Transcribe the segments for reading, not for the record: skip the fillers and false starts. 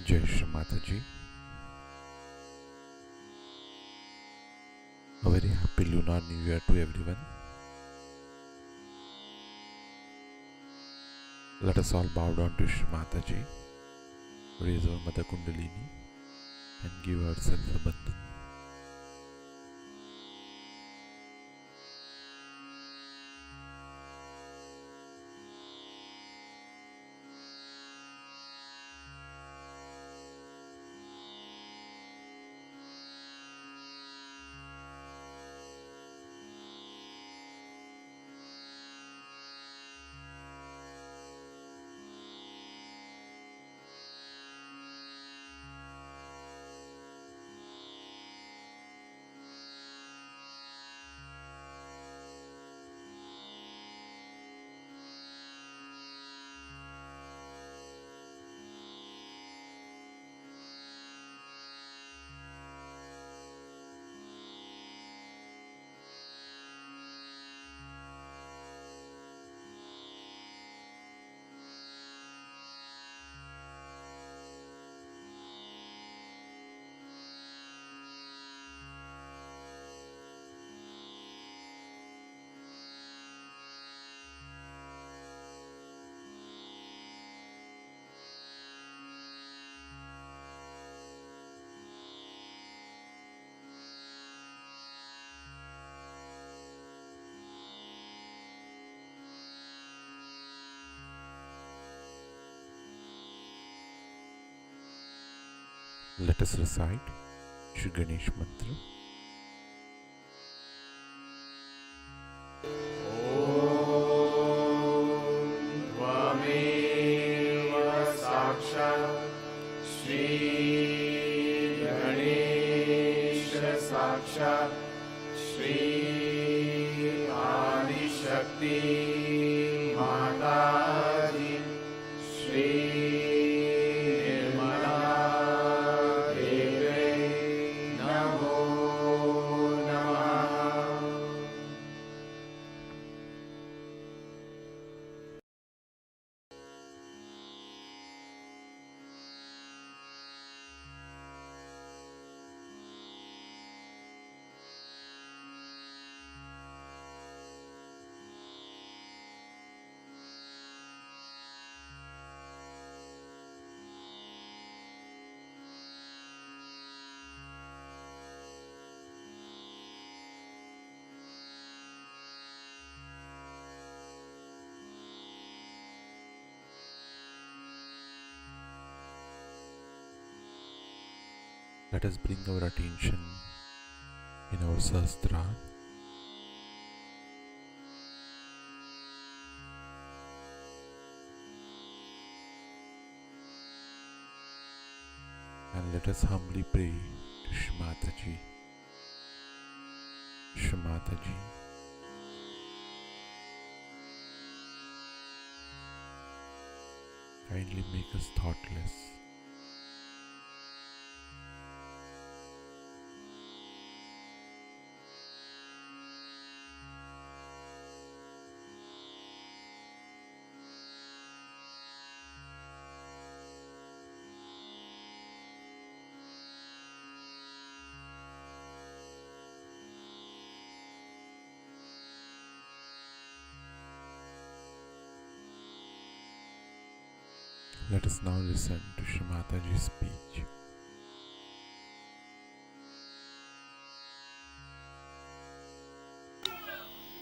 Jai Shri Mataji. A very happy Lunar New Year to everyone. Let us all bow down to Shri Mataji, raise our Mother Kundalini and give ourselves a bandhan. Let us recite Shri Ganesh Mantra. Let us bring our attention in our Sahasrara. And let us humbly pray to Shri Mataji. Shri Mataji, kindly make us thoughtless. Let us now listen to Shri Mataji's speech.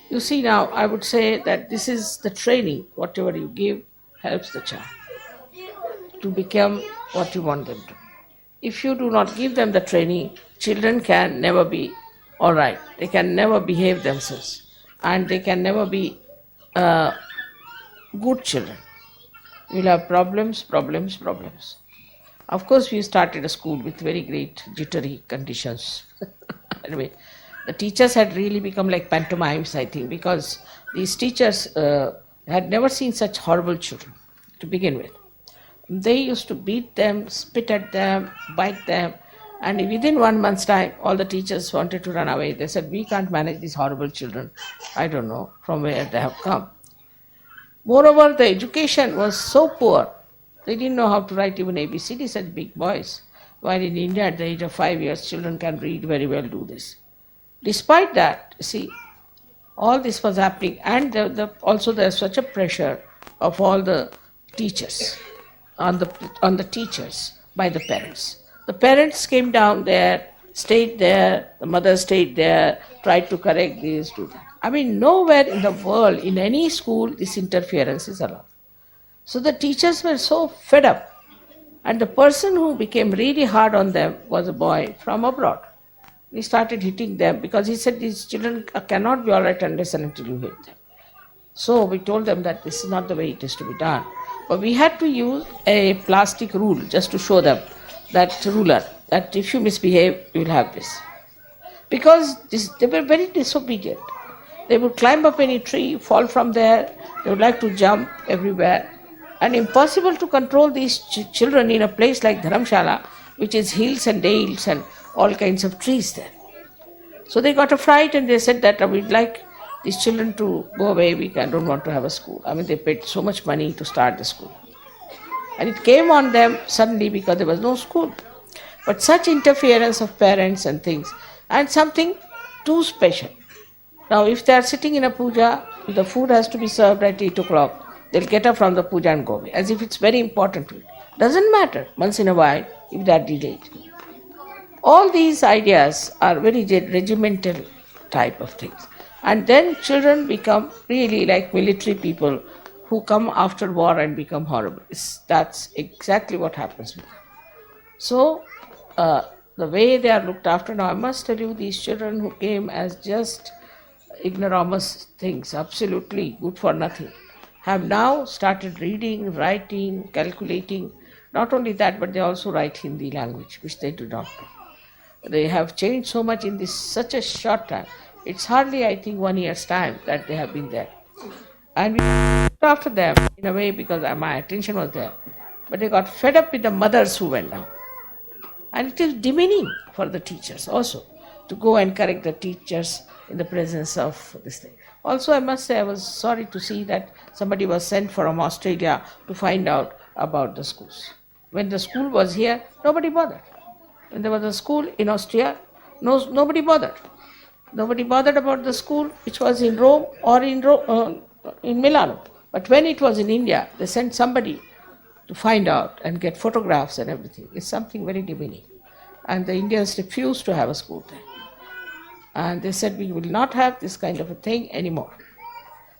You see, now I would say that this is the training. Whatever you give helps the child to become what you want them to. If you do not give them the training, children can never be all right. They can never behave themselves, and they can never be good children. We'll have problems. Of course, we started a school with very great jittery conditions. Anyway, the teachers had really become like pantomimes, I think, because these teachers had never seen such horrible children to begin with. They used to beat them, spit at them, bite them, and within 1 month's time, all the teachers wanted to run away. They said, we can't manage these horrible children. I don't know from where they have come. Moreover, the education was so poor They didn't know how to write even ABCD, such big boys. While in India, at the age of 5 years, children can read very well, do this. Despite that, see, all this was happening, and also there's such a pressure of all the teachers on the teachers by the parents. The parents came down there, stayed there, the mother stayed there, tried to correct this, do that. I mean, nowhere in the world, in any school, this interference is allowed. So the teachers were so fed up. And the person who became really hard on them was a boy from abroad. He started hitting them because he said these children cannot be all right unless and until you hit them. So we told them that this is not the way it is to be done. But we had to use a plastic rule just to show them, that ruler, that if you misbehave, you will have this. Because they were very disobedient. They would climb up any tree, fall from there, they would like to jump everywhere. And impossible to control these children in a place like Dharamshala, which is hills and dales and all kinds of trees there. So they got a fright and they said that we'd like these children to go away, we don't want to have a school. I mean, they paid so much money to start the school. And it came on them suddenly because there was no school. But such interference of parents and things, and something too special. Now, if they are sitting in a puja, the food has to be served at 8 o'clock. They'll get up from the puja and go away, as if it's very important to it. Doesn't matter, once in a while, if they are delayed. All these ideas are very regimental type of things. And then children become really like military people who come after war and become horrible. That's exactly what happens with them. So, the way they are looked after now, I must tell you, these children who came as just ignoramus things, absolutely good for nothing, have now started reading, writing, calculating. Not only that, but they also write Hindi language, which they do not know. They have changed so much in such a short time. It's hardly, I think, 1 year's time that they have been there. And we looked after them in a way because my attention was there. But they got fed up with the mothers who went down. And it is demeaning for the teachers also to go and correct the teachers in the presence of this thing. Also, I must say, I was sorry to see that somebody was sent from Australia to find out about the schools. When the school was here, nobody bothered. When there was a school in Austria, nobody bothered. Nobody bothered about the school which was in Rome or in Milano. But when it was in India, they sent somebody to find out and get photographs and everything. It's something very demeaning. And the Indians refused to have a school there. And they said, we will not have this kind of a thing anymore.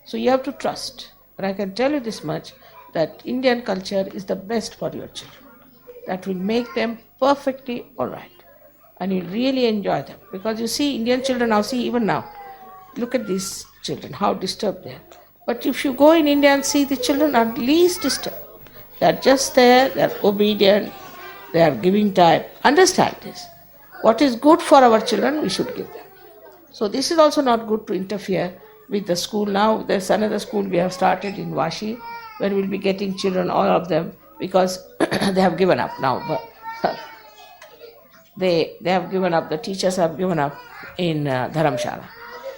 So you have to trust. But I can tell you this much, that Indian culture is the best for your children. That will make them perfectly all right. And you'll really enjoy them. Because you see, Indian children now, see even now, look at these children, how disturbed they are. But if you go in India and see, the children are least disturbed. They are just there, they are obedient, they are giving time. Understand this. What is good for our children, we should give them. So this is also not good to interfere with the school. Now there's another school we have started in Vashi, where we'll be getting children, all of them, because they have given up now. But they have given up, the teachers have given up in Dharamshala.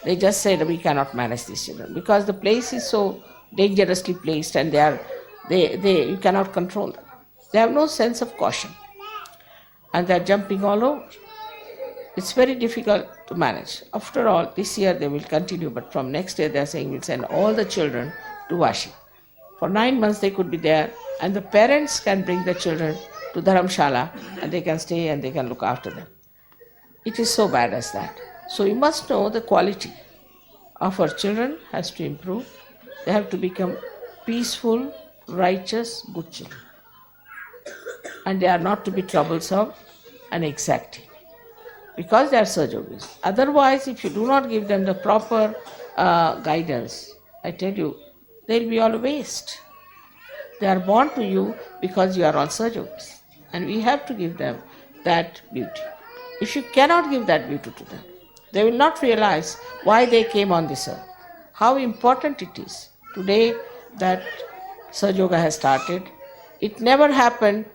They just said we cannot manage these children because the place is so dangerously placed and you cannot control them. They have no sense of caution and they are jumping all over. It's very difficult to manage. After all, this year they will continue, but from next year they are saying we'll send all the children to Vashi. For 9 months they could be there, and the parents can bring the children to Dharamshala and they can stay and they can look after them. It is so bad as that. So you must know the quality of our children has to improve. They have to become peaceful, righteous, good children. And they are not to be troublesome and exacting, because they are Sajogis. Otherwise, if you do not give them the proper guidance, I tell you, they'll be all waste. They are born to you because you are all Sajogis. And we have to give them that beauty. If you cannot give that beauty to them, they will not realize why they came on this earth, how important it is. Today that Sajoga has started, it never happened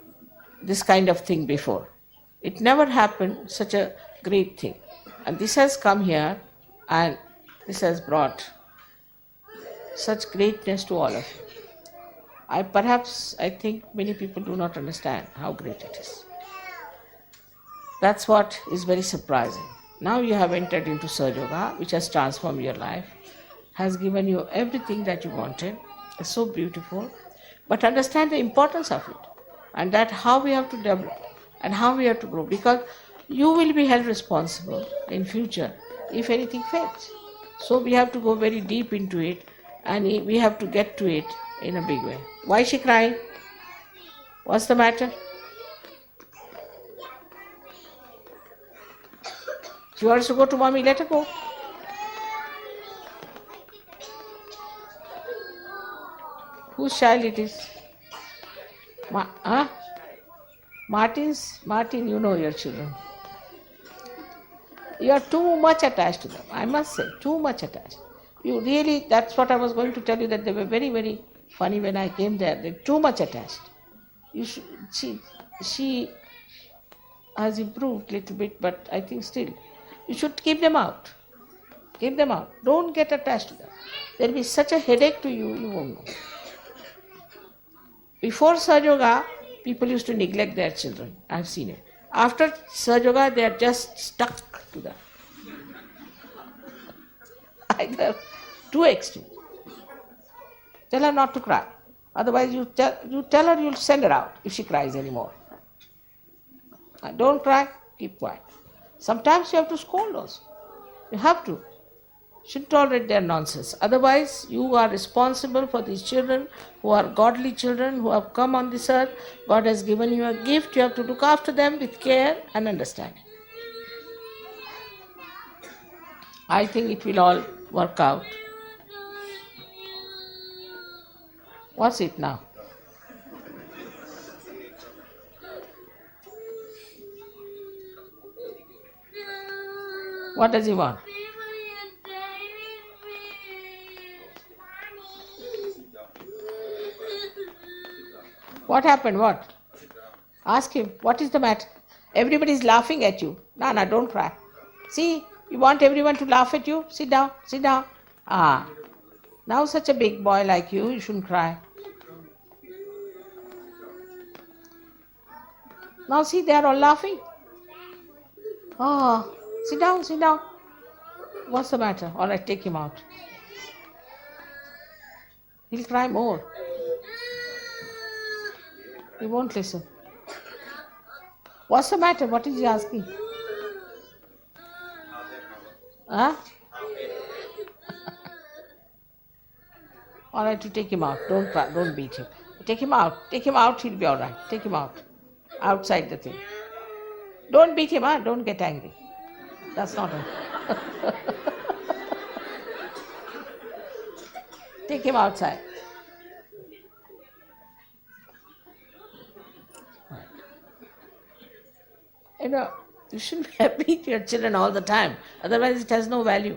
this kind of thing before. It never happened such a great thing. And this has come here and this has brought such greatness to all of you. I think many people do not understand how great it is. That's what is very surprising. Now you have entered into Surge Yoga, which has transformed your life, has given you everything that you wanted. It's so beautiful. But understand the importance of it, and that how we have to develop and how we have to grow, because you will be held responsible in future if anything fails. So we have to go very deep into it, and we have to get to it in a big way. Why is she crying? What's the matter? She wants to go to mommy, let her go. Whose child it is? Martin, you know your children. You are too much attached to them, I must say, too much attached. You really, that's what I was going to tell you, that they were very, very funny when I came there. They're too much attached. You should, she has improved a little bit, but I think still, you should keep them out. Keep them out. Don't get attached to them. There will be such a headache to you, you won't know. Before Surge Yoga, people used to neglect their children. I've seen it. After Surge Yoga, they are just stuck to them. Either too extreme. Tell her not to cry. Otherwise, you tell her you'll send her out if she cries anymore. Don't cry, keep quiet. Sometimes you have to scold also. You have to. Shouldn't tolerate their nonsense. Otherwise, you are responsible for these children who are godly children who have come on this earth. God has given you a gift. You have to look after them with care and understanding. I think it will all work out. What's it now? What does he want? What happened? What? Ask him. What is the matter? Everybody is laughing at you. Nana, don't cry. See, you want everyone to laugh at you? Sit down, sit down. Now such a big boy like you shouldn't cry. Now see, they are all laughing. Sit down, sit down. What's the matter? All right, take him out. He'll cry more. He won't listen. What's the matter? What is he asking? All right, you take him out. Don't cry, don't beat him. Take him out. Take him out, he'll be all right. Take him out. Outside the thing. Don't beat him, don't get angry. That's not it. Take him outside. You know, you shouldn't beat your children all the time. Otherwise, it has no value.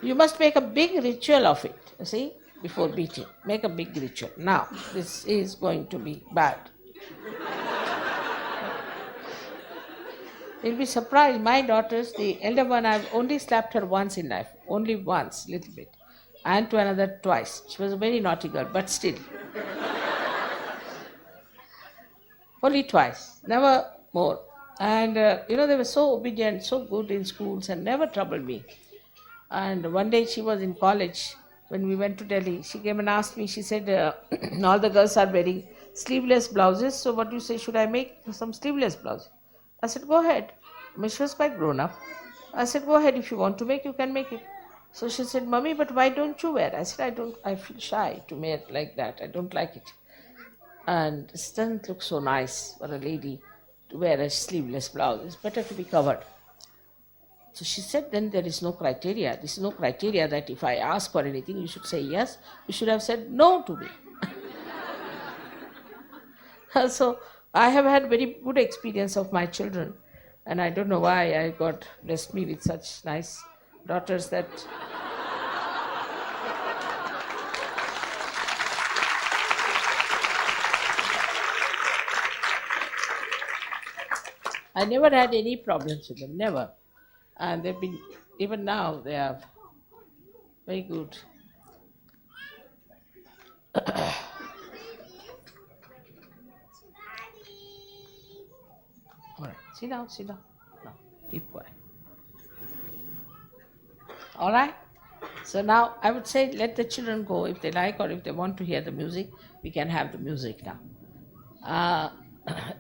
You must make a big ritual of it, you see, before beating. Make a big ritual. Now, this is going to be bad. You'll be surprised. My daughters, the elder one, I've only slapped her once in life. Only once, little bit. And to another twice. She was a very naughty girl, but still. Only twice, never more. And, they were so obedient, so good in schools and never troubled me. And one day she was in college, when we went to Delhi, she came and asked me, she said, all the girls are wearing sleeveless blouses, so what do you say, should I make some sleeveless blouses? I said, go ahead. She was quite grown up. I said, go ahead, if you want to make, you can make it. So she said, Mommy, but why don't you wear? I said, I feel shy to wear like that, I don't like it. And it doesn't look so nice for a lady to wear a sleeveless blouse. It's better to be covered. So she said, then there is no criteria. There is no criteria that if I ask for anything, you should say yes. You should have said no to me. So I have had very good experience of my children. And I don't know why God blessed me with such nice daughters that... I never had any problems with them, never. And they've been, even now, they are very good. Alright, sit down, sit down. No, keep quiet. Alright? So now I would say let the children go if they like, or if they want to hear the music, we can have the music now.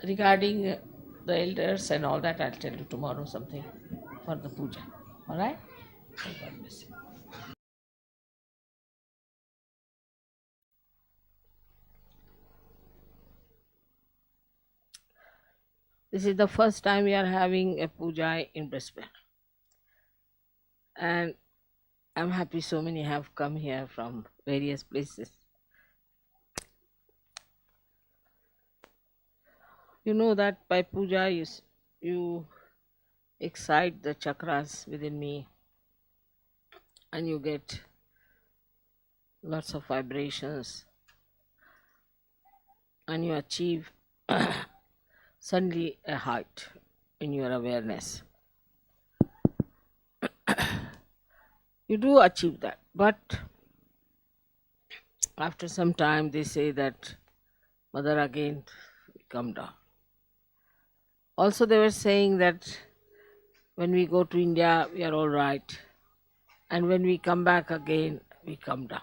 Regarding the elders and all that, I'll tell you tomorrow something for the puja. Alright? God bless you. This is the first time we are having a puja in Brisbane. And I'm happy so many have come here from various places. You know that by puja you excite the chakras within me and you get lots of vibrations and you achieve suddenly a height in your awareness. You do achieve that, but after some time they say that mother again we come down. Also they were saying that when we go to India we are all right, and when we come back again we come down.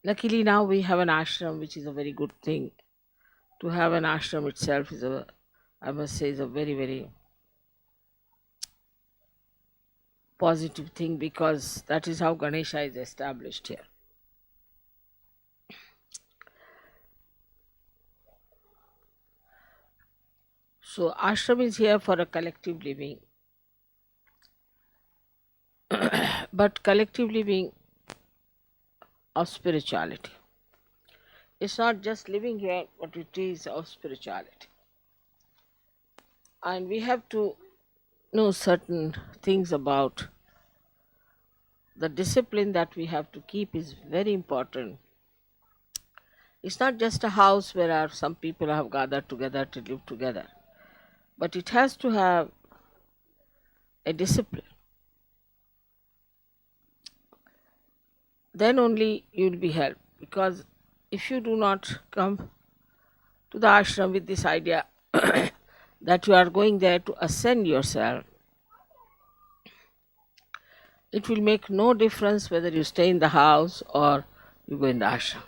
Luckily now we have an ashram, which is a very good thing. To have an ashram itself is I must say, is a very, very positive thing, because that is how Ganesha is established here. So ashram is here for a collective living, but collective living of spirituality. It's not just living here, but it is of spirituality. And we have to know certain things about the discipline that we have to keep is very important. It's not just a house where some people have gathered together to live together, but it has to have a discipline. Then only you will be helped, because if you do not come to the ashram with this idea that you are going there to ascend yourself, it will make no difference whether you stay in the house or you go in the ashram.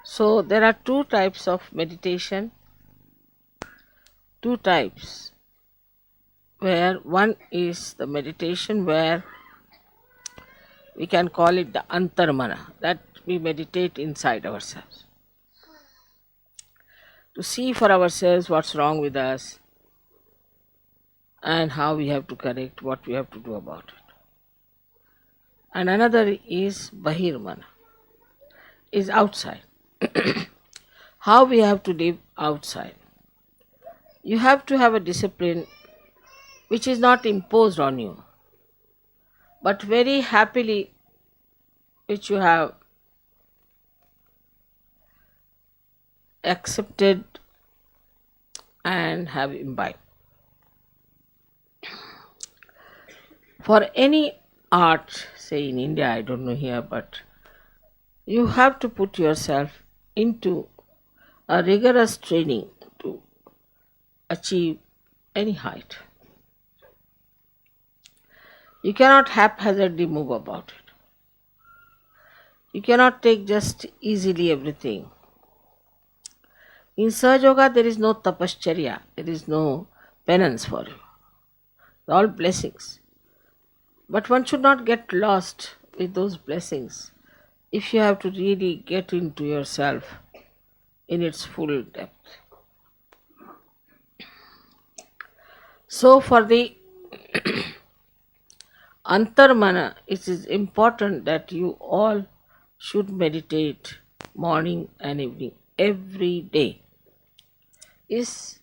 So there are two types of meditation, two types, where one is the meditation where we can call it the antarmana, that we meditate inside ourselves to see for ourselves what's wrong with us and how we have to correct, what we have to do about it. And another is bahirmana, is outside. How we have to live outside. You have to have a discipline which is not imposed on you, but very happily which you have accepted and have imbibed. For any art, say in India, I don't know here, but you have to put yourself into a rigorous training to achieve any height. You cannot haphazardly move about it. You cannot take just easily everything. In Sahaja Yoga there is no tapascharya, there is no penance for you. All blessings. But one should not get lost with those blessings if you have to really get into yourself in its full depth. So for the antarmana, it is important that you all should meditate morning and evening every day. Is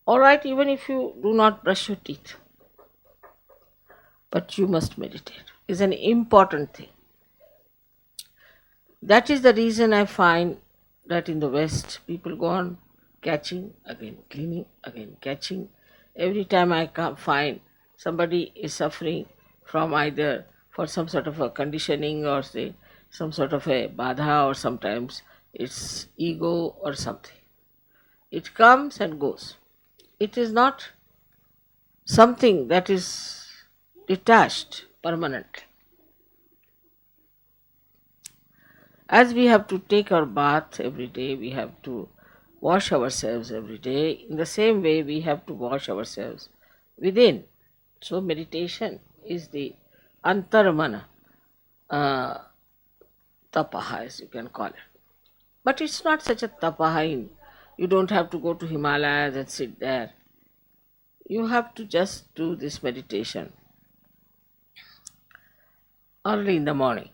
alright even if you do not brush your teeth, but you must meditate. It's an important thing. That is the reason I find that in the West people go on catching, again cleaning, again catching. Every time I find somebody is suffering from either for some sort of a conditioning or say some sort of a badha, or sometimes it's ego or something. It comes and goes. It is not something that is detached permanently. As we have to take our bath every day, we have to wash ourselves every day. In the same way, we have to wash ourselves within. So, meditation is the antaramana tapaha, as you can call it. But it's not such a tapaha. You don't have to go to Himalayas and sit there. You have to just do this meditation early in the morning.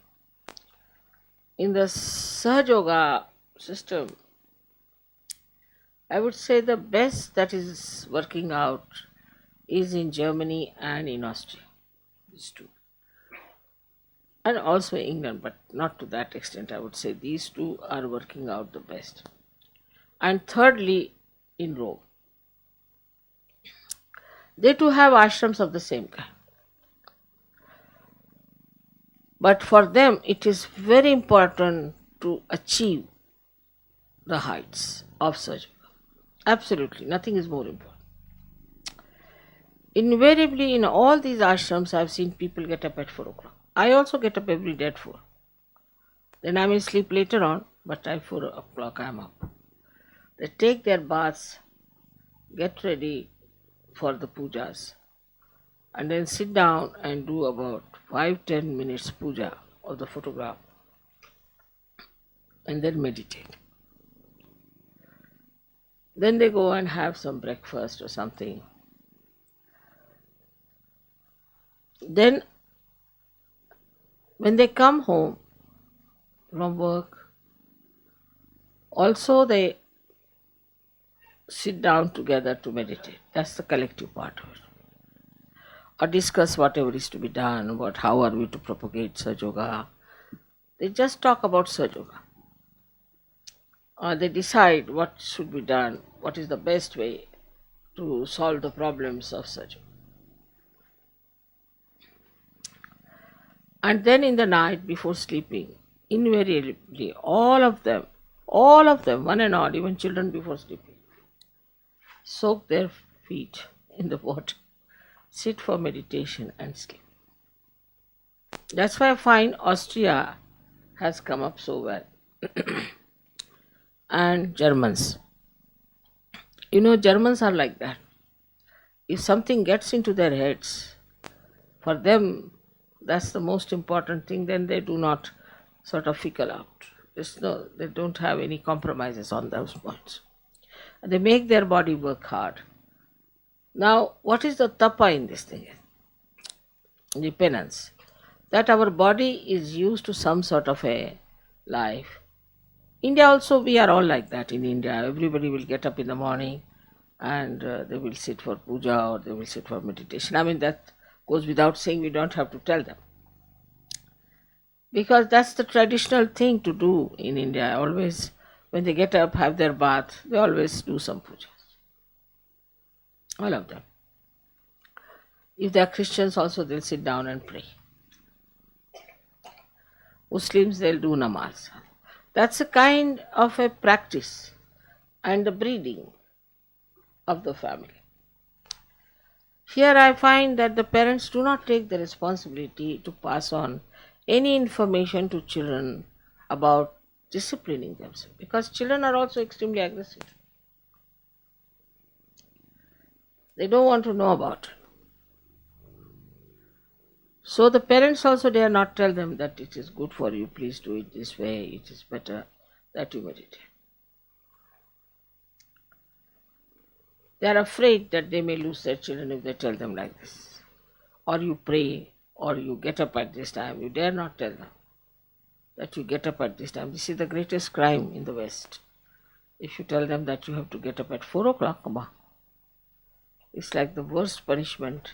In the Sahaja Yoga system, I would say the best that is working out is in Germany and in Austria, these two. And also England, but not to that extent. I would say these two are working out the best. And thirdly, in Rome. They too have ashrams of the same kind. But for them, it is very important to achieve the heights of Sahaja Yoga. Absolutely, nothing is more important. Invariably, in all these ashrams, I have seen people get up at 4 o'clock. I also get up every day at 4. Then I may sleep later on, but at 4 o'clock I am up. They take their baths, get ready for the pujas, and then sit down and do about 5-10 minutes puja of the photograph, and then meditate. Then they go and have some breakfast or something. Then when they come home from work, also they sit down together to meditate. That's the collective part of it. Or discuss whatever is to be done, how are we to propagate Sahaja Yoga. They just talk about Sahaja Yoga. Or they decide what should be done, what is the best way to solve the problems of Sahaja Yoga. And then in the night before sleeping, invariably all of them, one and all, even children before sleeping, soak their feet in the water, sit for meditation and sleep. That's why I find Austria has come up so well. And Germans. Germans are like that. If something gets into their heads, for them that's the most important thing, then they do not sort of fickle out. They don't have any compromises on those points. They make their body work hard. Now, what is the tapa in this thing? The penance. That our body is used to some sort of a life. India also, we are all like that in India. Everybody will get up in the morning and they will sit for puja or they will sit for meditation. I mean, that goes without saying, we don't have to tell them. Because that's the traditional thing to do in India. Always, when they get up, have their bath, they always do some pujas. All of them. If they are Christians also, they'll sit down and pray. Muslims, they'll do namaz. That's a kind of a practice and the breeding of the family. Here I find that the parents do not take the responsibility to pass on any information to children about disciplining themselves, because children are also extremely aggressive. They don't want to know about it. So the parents also dare not tell them that it is good for you, please do it this way, it is better that you meditate. They are afraid that they may lose their children if they tell them like this. Or you pray, or you get up at this time. You dare not tell them that you get up at this time. This is the greatest crime in the West. If you tell them that you have to get up at 4 o'clock, it's like the worst punishment.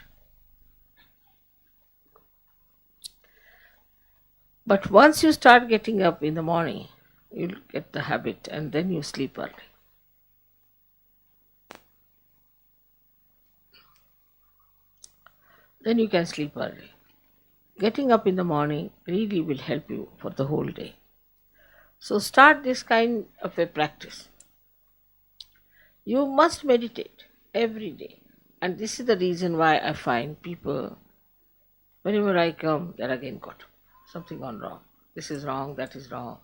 But once you start getting up in the morning, you'll get the habit and then you sleep early. then you can sleep early. Getting up in the morning really will help you for the whole day. So start this kind of a practice. You must meditate every day. And this is the reason why I find people, whenever I come, they're again caught up. Something gone wrong. This is wrong, that is wrong.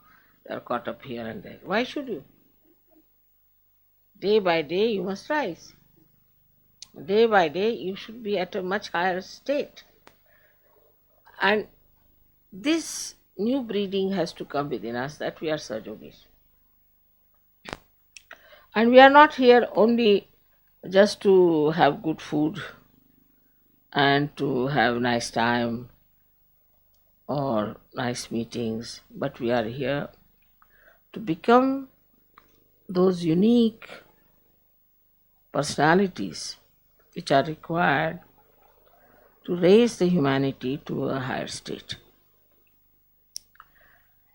They're caught up here and there. Why should you? Day by day you must rise. Day by day you should be at a much higher state. And this new breeding has to come within us, that we are Sajogis. And we are not here only just to have good food and to have nice time or nice meetings, but we are here to become those unique personalities which are required to raise the humanity to a higher state.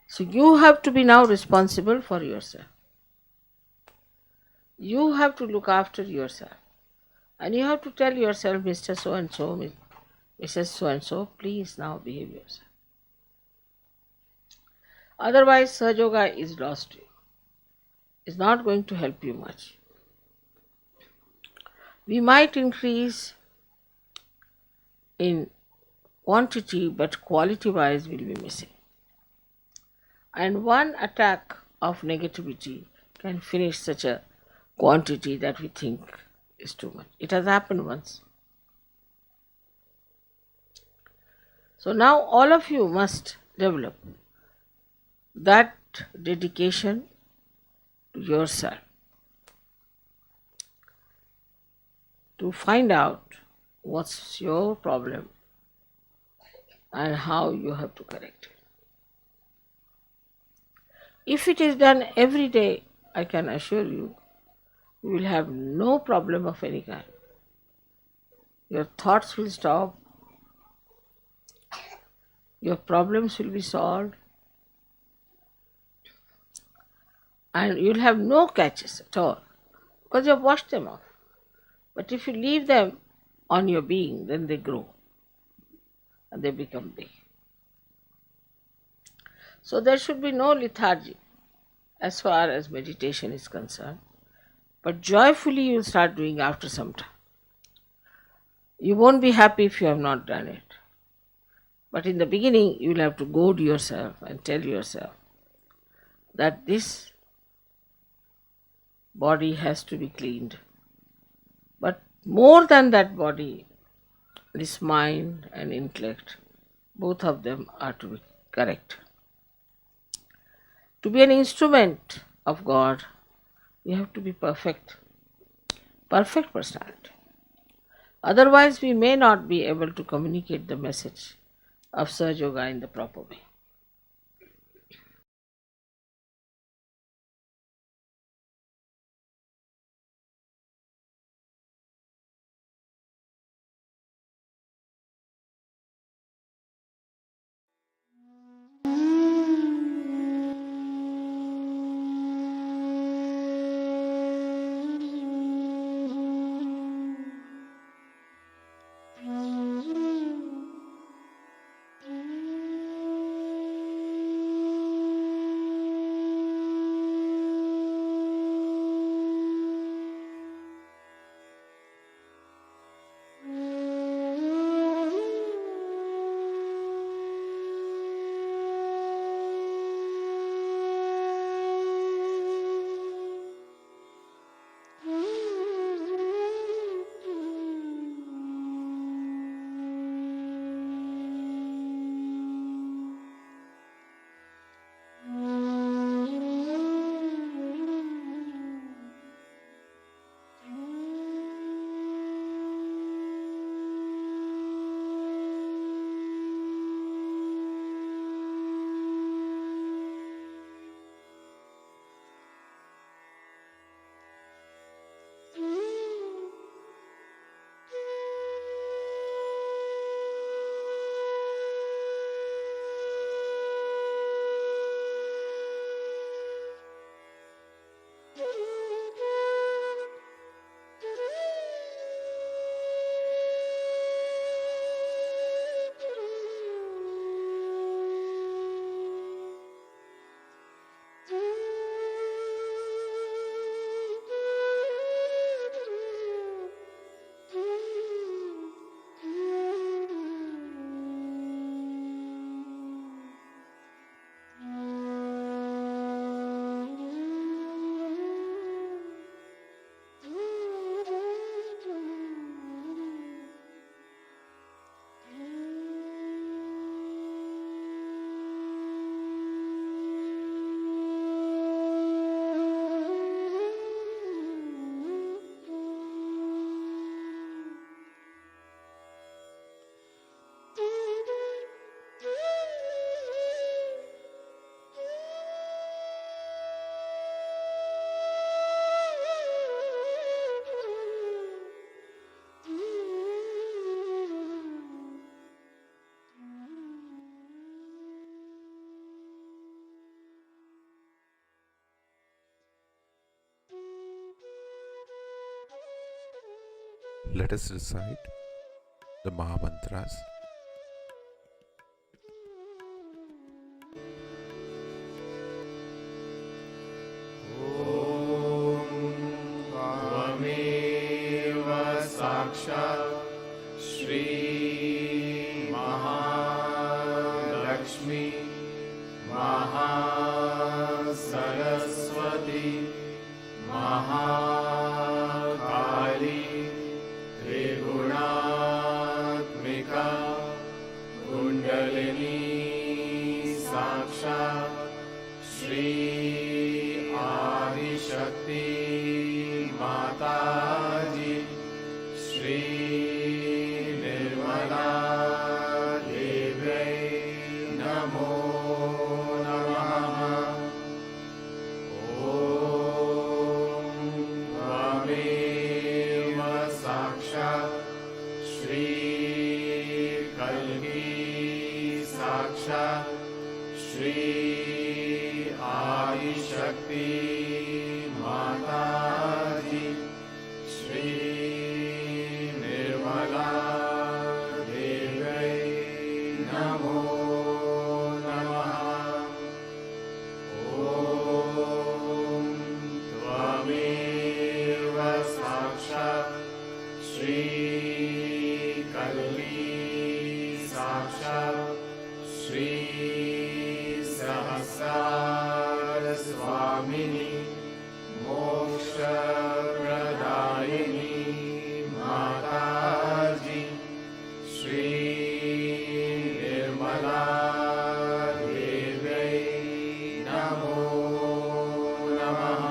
So you have to be now responsible for yourself. You have to look after yourself. And you have to tell yourself, Mr. So-and-so, Mrs. So-and-so, please now behave yourself. Otherwise, Sahaja Yoga is lost to you. It's not going to help you much. We might increase in quantity, but quality-wise will be missing. And one attack of negativity can finish such a quantity that we think is too much. It has happened once. So now all of you must develop that dedication to yourself to find out what's your problem and how you have to correct it. If it is done every day, I can assure you, you will have no problem of any kind. Your thoughts will stop, your problems will be solved, and you'll have no catches at all because you have washed them off. But if you leave them on your being, then they grow and they become big. So there should be no lethargy as far as meditation is concerned, but joyfully you will start doing after some time. You won't be happy if you have not done it. But in the beginning, you will have to goad yourself and tell yourself that this body has to be cleaned. But more than that body, this mind and intellect, both of them are to be correct. To be an instrument of God, you have to be perfect personality. Otherwise, we may not be able to communicate the message of Sahaja Yoga in the proper way. Let us recite the Maha Mantras. साक्षात् श्री महालक्ष्मी महासरस्वती महाकाली त्रिगुणात्मिका कुण्डलिनी साक्षात् श्री आदिशक्ति माताजी श्री निर्मला देव्यै नमो नमः। ॐ त्वमेव साक्षात् श्री कल्की साक्षात् श्री आदिशक्ति माताजी श्री निर्मला देव्यै नमो नमः। ॐ त्वमेव साक्षात् श्री कल्की साक्षात् श्री सहस्रार स्वामिनी मोक्षप्रदायिनी माताजी श्री निर्मला देव्यै नमो नमः।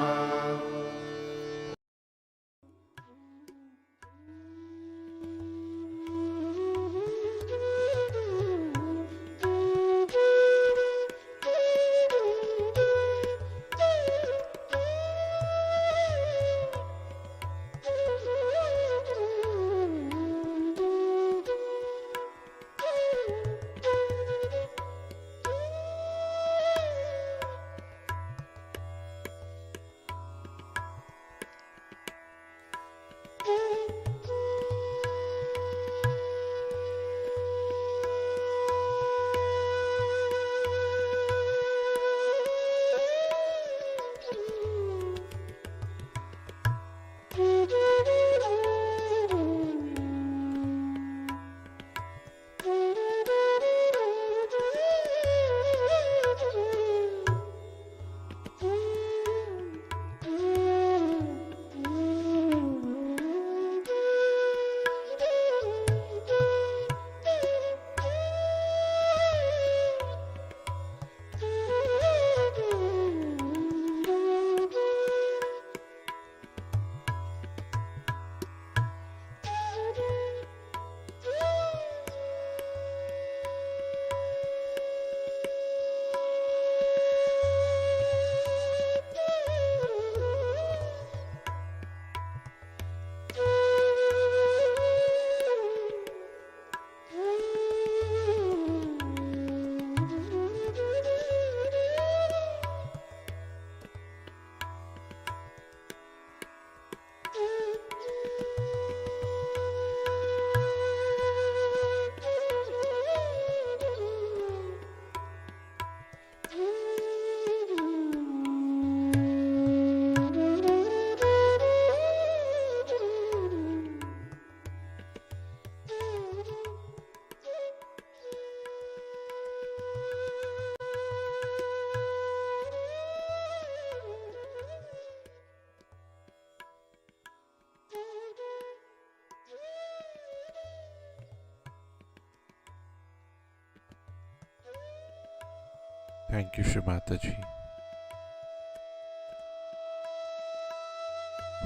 Thank you, Shri Mataji,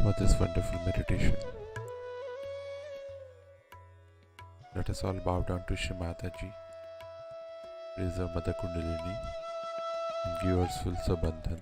for this wonderful meditation. Let us all bow down to Shri Mataji, raise our Mother Kundalini, and give our full Sabandhan.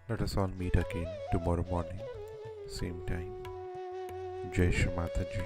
Let us all meet again tomorrow morning, same time. Jai Shri Mataji.